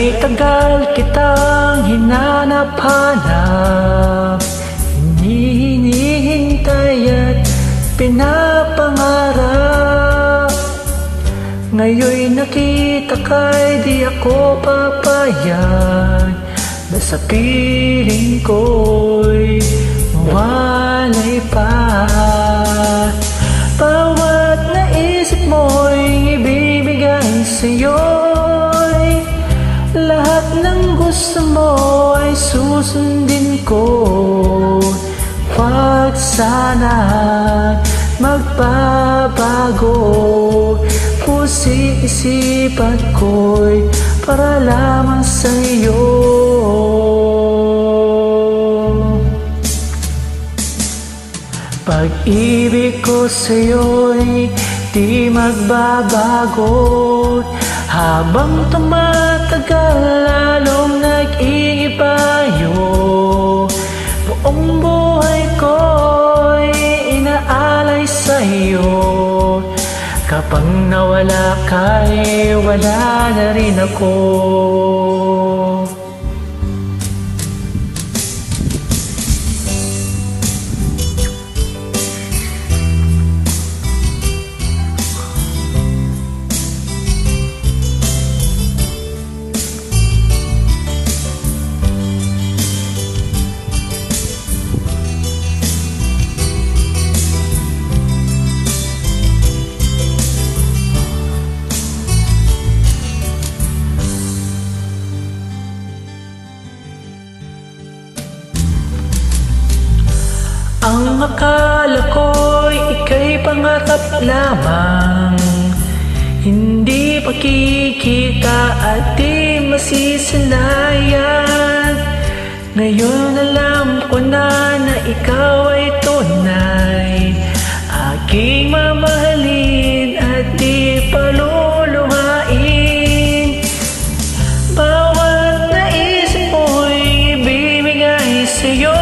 May tagal kitang hinanap-hanap, hinihintay at pinapangarap. Ngayon'y nakita ka'y di ako papayag na sa piling ko'y mawalay pa. Bawat naisip mo'y ibibigay sa'yo'y lahat ng gusto mo ay susundin ko. Huwag sana magbabago, pusi isipan ko'y para lamang sa'yo. Pag-ibig ko sa'yo'y di magbabago, habang tumatagal lalong nag-iibayo. Buong buhay ko'y inaalay sa'yo, kapag nawala ka'y wala na rin ako. Ang akala ko'y ika'y pangarap lamang, hindi pakikita at di masisinayan. Ngayon alam ko na ikaw ay tunay, aking mamahalin at di paluluhain. Bawat naisip mo'y ibibigay sa'yo,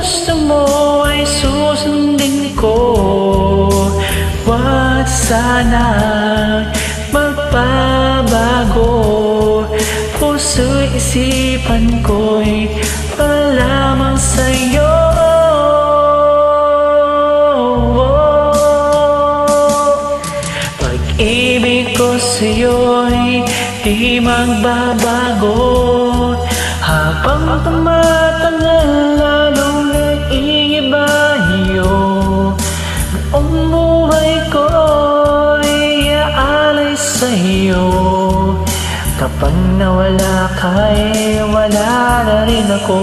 gusto mo ay susundin ko. Huwag sana magbabago, puso'y isipan ko'y para lamang sa'yo. Pag-ibig ko sa'yo'y di magbabago, habang tumatagal lalong nag-iibayo. Buong buhay ko'y iaalay sa'yo, kapag nawala ka'y wala na rin ako.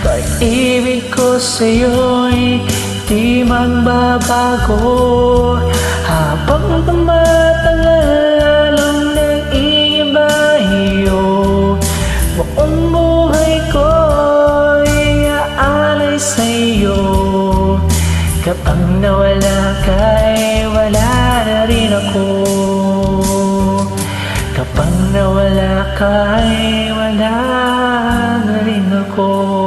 Pag-ibig ko sa'yo'y di magbabago, habang tumatagal lalong nag-iibayo. Buong buhay ko'y iaalay sa'yo, kapag nawala ka'y wala na rin ako. Kapag nawala ka'y wala na rin ako.